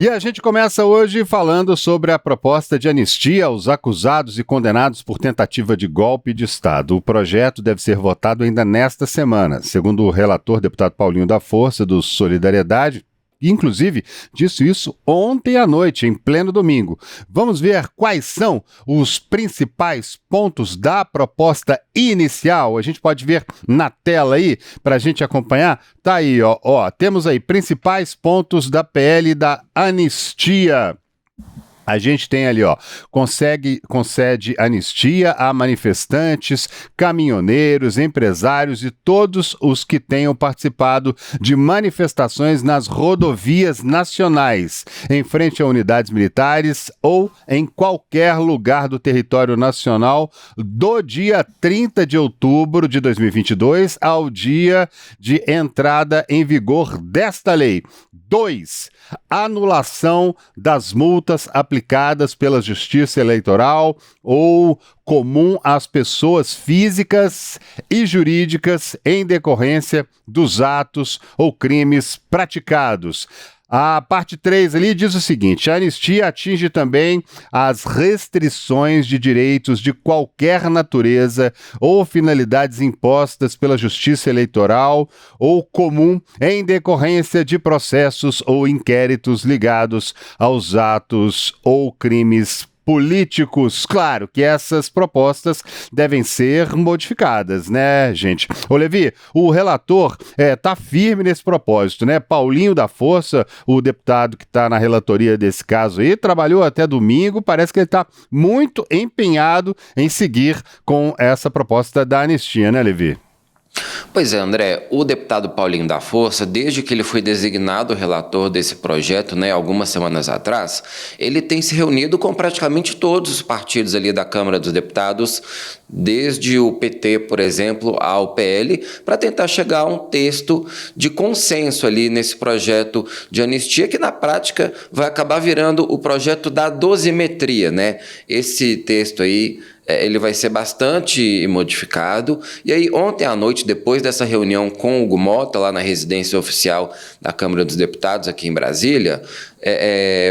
E a gente começa hoje falando sobre a proposta de anistia aos acusados e condenados por tentativa de golpe de Estado. O projeto deve ser votado ainda nesta semana, segundo o relator, deputado Paulinho da Força, do Solidariedade. Inclusive, disse isso ontem à noite, em pleno domingo. Vamos ver quais são os principais pontos da proposta inicial. A gente pode ver na tela aí, para a gente acompanhar. Tá aí, ó. Temos aí principais pontos da PL da anistia. A gente tem ali, concede anistia a manifestantes, caminhoneiros, empresários e todos os que tenham participado de manifestações nas rodovias nacionais, em frente a unidades militares ou em qualquer lugar do território nacional do dia 30 de outubro de 2022 ao dia de entrada em vigor desta lei. 2. Anulação das multas aplicadas pela Justiça Eleitoral ou comum às pessoas físicas e jurídicas em decorrência dos atos ou crimes praticados. A parte 3 ali diz o seguinte: a anistia atinge também as restrições de direitos de qualquer natureza ou finalidades impostas pela Justiça Eleitoral ou comum em decorrência de processos ou inquéritos ligados aos atos ou crimes políticos. Claro que essas propostas devem ser modificadas, né, gente? Ô, Levi, o relator tá firme nesse propósito, né? Paulinho da Força, o deputado que está na relatoria desse caso aí, trabalhou até domingo, parece que ele está muito empenhado em seguir com essa proposta da anistia, né, Levi? Pois é, André, o deputado Paulinho da Força, desde que ele foi designado relator desse projeto, algumas semanas atrás, ele tem se reunido com praticamente todos os partidos ali da Câmara dos Deputados, desde o PT, por exemplo, ao PL, para tentar chegar a um texto de consenso ali nesse projeto de anistia, que na prática vai acabar virando o projeto da dosimetria, né? Esse texto aí, ele vai ser bastante modificado. E aí, ontem à noite, depois dessa reunião com o Hugo Mota, lá na residência oficial da Câmara dos Deputados, aqui em Brasília,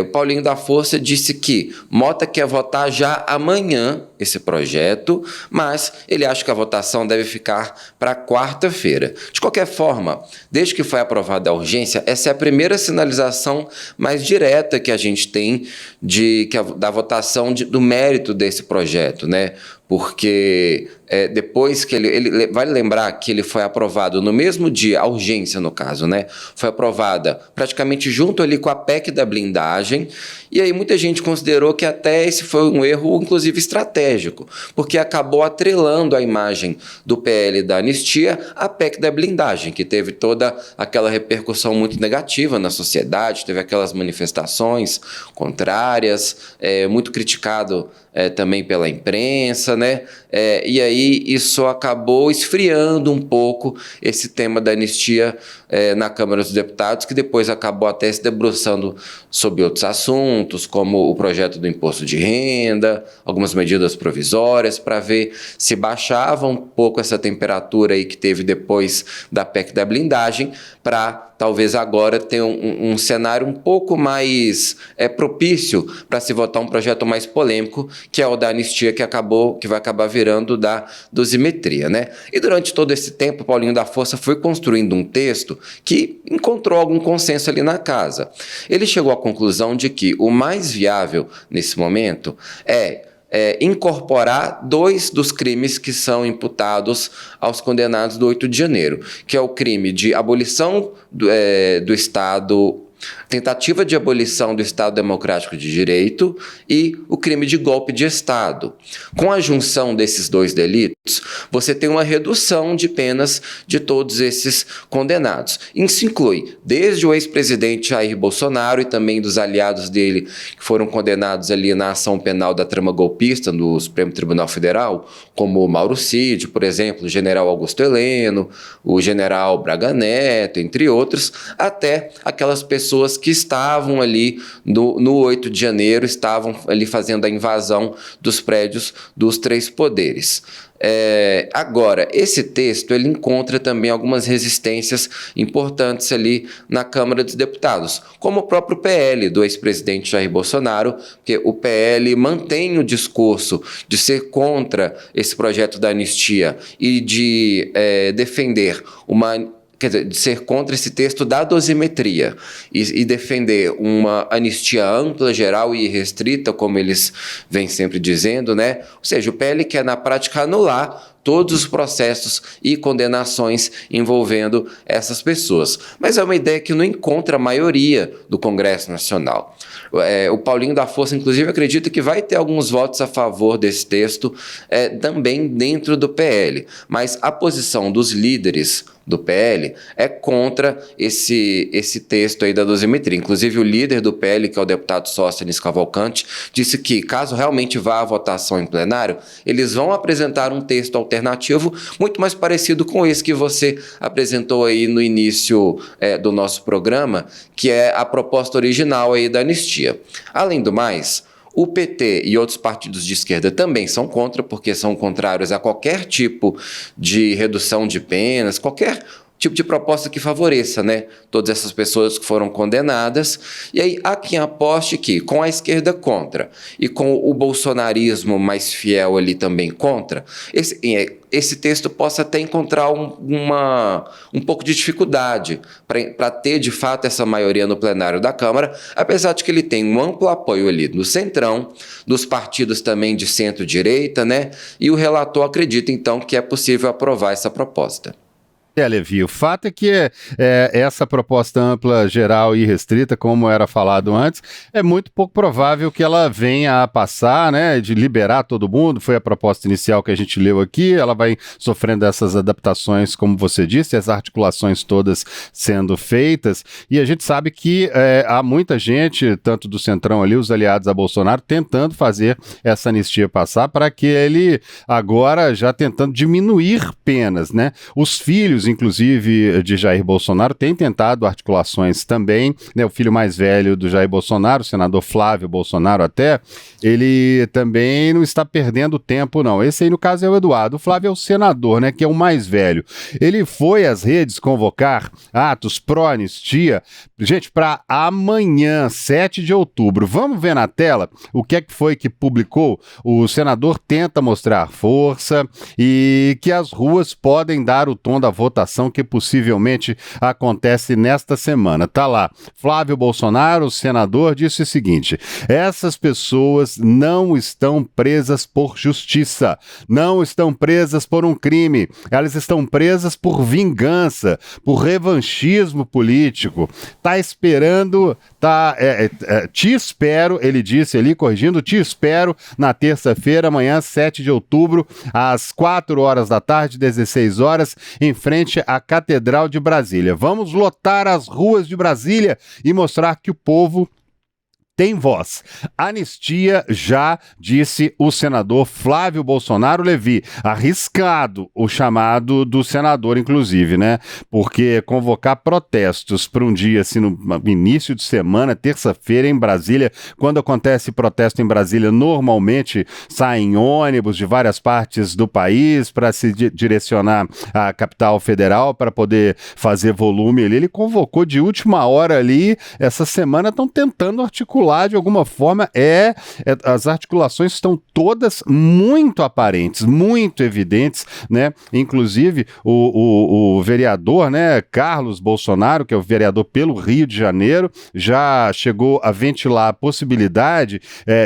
o Paulinho da Força disse que Mota quer votar já amanhã esse projeto, mas ele acha que a votação deve ficar para quarta-feira. De qualquer forma, desde que foi aprovada a urgência, essa é a primeira sinalização mais direta que a gente tem da votação do mérito desse projeto, né? Porque depois que ele vale lembrar que ele foi aprovado no mesmo dia, a urgência no caso, né? Foi aprovada praticamente junto ali com a PEC da blindagem, e aí muita gente considerou que até esse foi um erro, inclusive estratégico, porque acabou atrelando a imagem do PL da anistia à PEC da blindagem, que teve toda aquela repercussão muito negativa na sociedade, teve aquelas manifestações contrárias, muito criticado também pela imprensa, né? E aí isso acabou esfriando um pouco esse tema da anistia na Câmara dos Deputados, que depois acabou até se debruçando sobre outros assuntos, como o projeto do imposto de renda, algumas medidas provisórias, para ver se baixava um pouco essa temperatura aí que teve depois da PEC da blindagem, para talvez agora ter um cenário um pouco mais propício para se votar um projeto mais polêmico, que é o da anistia, que vai acabar virando da dosimetria, né? E durante todo esse tempo, Paulinho da Força foi construindo um texto que encontrou algum consenso ali na casa. Ele chegou à conclusão de que o mais viável nesse momento é incorporar 2 dos crimes que são imputados aos condenados do 8 de janeiro, que é o crime de abolição do Estado, tentativa de abolição do Estado Democrático de Direito e o crime de golpe de Estado. Com a junção desses 2 delitos, você tem uma redução de penas de todos esses condenados. Isso inclui desde o ex-presidente Jair Bolsonaro e também dos aliados dele que foram condenados ali na ação penal da trama golpista no Supremo Tribunal Federal, como o Mauro Cid, por exemplo, o general Augusto Heleno, o general Braga Neto, entre outros, até aquelas pessoas pessoas que estavam ali no 8 de janeiro, estavam ali fazendo a invasão dos prédios dos três poderes. Agora, esse texto ele encontra também algumas resistências importantes ali na Câmara dos Deputados, como o próprio PL do ex-presidente Jair Bolsonaro, porque o PL mantém o discurso de ser contra esse projeto da anistia e de defender de ser contra esse texto da dosimetria e defender uma anistia ampla, geral e restrita, como eles vêm sempre dizendo, né? Ou seja, o PL quer, na prática, anular todos os processos e condenações envolvendo essas pessoas. Mas é uma ideia que não encontra a maioria do Congresso Nacional. O Paulinho da Força, inclusive, acredita que vai ter alguns votos a favor desse texto também dentro do PL. Mas a posição dos líderes do PL é contra esse texto aí da dosimetria. Inclusive, o líder do PL, que é o deputado Sóstenes Cavalcante, disse que, caso realmente vá à votação em plenário, eles vão apresentar um texto alternativo muito mais parecido com esse que você apresentou aí no início do nosso programa, que é a proposta original aí da anistia. Além do mais, o PT e outros partidos de esquerda também são contra, porque são contrários a qualquer tipo de redução de penas, qualquer tipo de proposta que favoreça, né, todas essas pessoas que foram condenadas. E aí há quem aposte que, com a esquerda contra e com o bolsonarismo mais fiel ali também contra, esse texto possa até encontrar um pouco de dificuldade para ter, de fato, essa maioria no plenário da Câmara, apesar de que ele tem um amplo apoio ali no centrão, dos partidos também de centro-direita, né? E o relator acredita, então, que é possível aprovar essa proposta. Levi, o fato é que essa proposta ampla, geral e restrita, como era falado antes, é muito pouco provável que ela venha a passar, né, de liberar todo mundo. Foi a proposta inicial que a gente leu aqui, ela vai sofrendo essas adaptações, como você disse, as articulações todas sendo feitas, e a gente sabe que há muita gente, tanto do Centrão ali, os aliados a Bolsonaro, tentando fazer essa anistia passar para que ele agora já tentando diminuir penas, né? Os filhos, inclusive, de Jair Bolsonaro, tem tentado articulações também, né? O filho mais velho do Jair Bolsonaro, o senador Flávio Bolsonaro até, ele também não está perdendo tempo, não. Esse aí, no caso, é o Eduardo. O Flávio é o senador, né, que é o mais velho. Ele foi às redes convocar atos pró-anistia, gente, para amanhã, 7 de outubro. Vamos ver na tela o que é que foi que publicou? O senador tenta mostrar força e que as ruas podem dar o tom da votação que possivelmente acontece nesta semana. Tá lá, Flávio Bolsonaro, o senador, disse o seguinte: essas pessoas não estão presas por justiça, não estão presas por um crime, elas estão presas por vingança, por revanchismo político. Tá esperando, te espero, ele disse ali, corrigindo, te espero na terça-feira, amanhã, 7 de outubro, às 4 horas da tarde, 16 horas, em frente à Catedral de Brasília. Vamos lotar as ruas de Brasília e mostrar que o povo tem voz. Anistia já, disse o senador Flávio Bolsonaro. Levi, arriscado o chamado do senador, inclusive, né? Porque convocar protestos para um dia, assim, no início de semana, terça-feira, em Brasília, quando acontece protesto em Brasília, normalmente saem ônibus de várias partes do país para se direcionar à capital federal para poder fazer volume ali. Ele convocou de última hora ali, essa semana estão tentando articular de alguma forma, as articulações estão todas muito aparentes, muito evidentes, né? Inclusive, o vereador, né, Carlos Bolsonaro, que é o vereador pelo Rio de Janeiro, já chegou a ventilar a possibilidade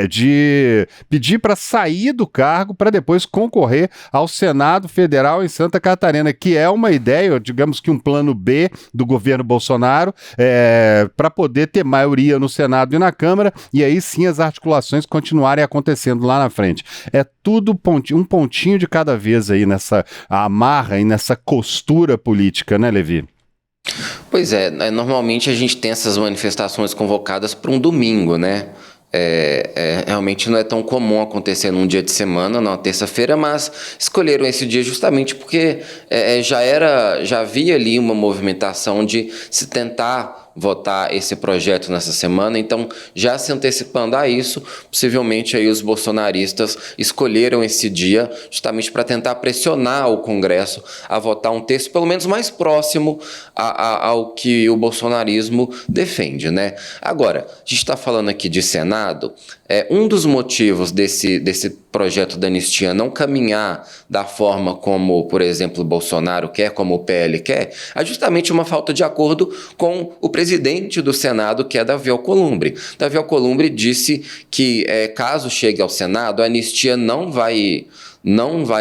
de pedir para sair do cargo para depois concorrer ao Senado Federal em Santa Catarina, que é uma ideia, digamos que um plano B do governo Bolsonaro, para poder ter maioria no Senado e na Câmara, e aí sim as articulações continuarem acontecendo lá na frente. É tudo um pontinho de cada vez aí nessa amarra e nessa costura política, né, Levi? Pois é, normalmente a gente tem essas manifestações convocadas para um domingo, né? Realmente não é tão comum acontecer num dia de semana, na terça-feira, mas escolheram esse dia justamente porque já havia ali uma movimentação de se tentar votar esse projeto nessa semana, então já se antecipando a isso, possivelmente aí os bolsonaristas escolheram esse dia justamente para tentar pressionar o Congresso a votar um texto pelo menos mais próximo ao que o bolsonarismo defende, né? Agora, a gente está falando aqui de Senado, um dos motivos desse projeto da anistia não caminhar da forma como, por exemplo, o Bolsonaro quer, como o PL quer, é justamente uma falta de acordo com o presidente do Senado, que é Davi Alcolumbre. Davi Alcolumbre disse que, caso chegue ao Senado, a anistia não vai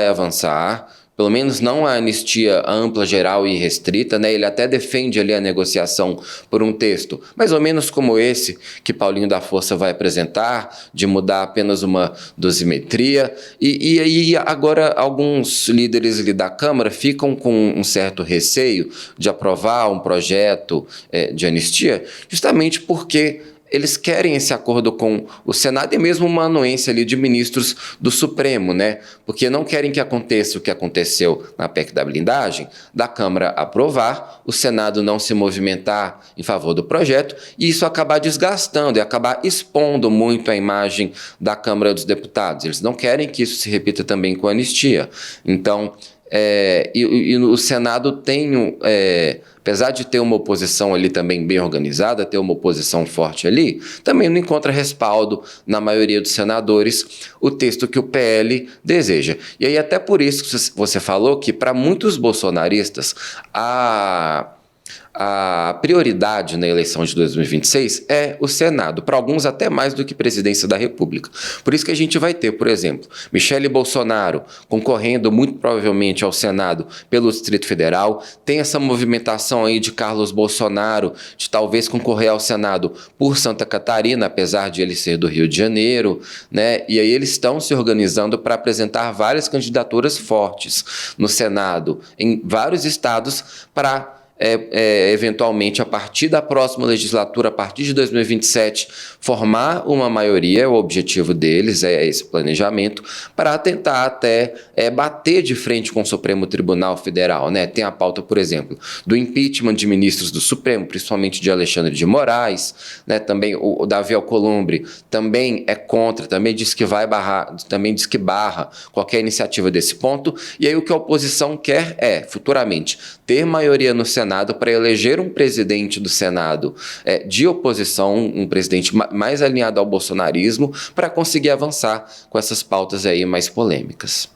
avançar, pelo menos não a anistia ampla, geral e restrita, né? Ele até defende ali a negociação por um texto, mais ou menos como esse que Paulinho da Força vai apresentar, de mudar apenas uma dosimetria. E aí agora alguns líderes ali da Câmara ficam com um certo receio de aprovar um projeto de anistia, justamente porque eles querem esse acordo com o Senado e mesmo uma anuência ali de ministros do Supremo, né? Porque não querem que aconteça o que aconteceu na PEC da blindagem, da Câmara aprovar, o Senado não se movimentar em favor do projeto e isso acabar desgastando e acabar expondo muito a imagem da Câmara dos Deputados. Eles não querem que isso se repita também com a anistia. Então, o Senado tem, apesar de ter uma oposição ali também bem organizada, ter uma oposição forte ali, também não encontra respaldo na maioria dos senadores o texto que o PL deseja. E aí até por isso que você falou que para muitos bolsonaristas a prioridade na eleição de 2026 é o Senado, para alguns até mais do que presidência da República. Por isso que a gente vai ter, por exemplo, Michele Bolsonaro concorrendo muito provavelmente ao Senado pelo Distrito Federal, tem essa movimentação aí de Carlos Bolsonaro de talvez concorrer ao Senado por Santa Catarina, apesar de ele ser do Rio de Janeiro, né? E aí eles estão se organizando para apresentar várias candidaturas fortes no Senado, em vários estados, para eventualmente, a partir da próxima legislatura, a partir de 2027, formar uma maioria, o objetivo deles é esse planejamento, para tentar até bater de frente com o Supremo Tribunal Federal, né? Tem a pauta, por exemplo, do impeachment de ministros do Supremo, principalmente de Alexandre de Moraes, né? Também o Davi Alcolumbre também é contra, também diz que barra qualquer iniciativa desse ponto, e aí o que a oposição quer é, futuramente, ter maioria no Senado para eleger um presidente do Senado de oposição, um presidente mais alinhado ao bolsonarismo, para conseguir avançar com essas pautas aí mais polêmicas.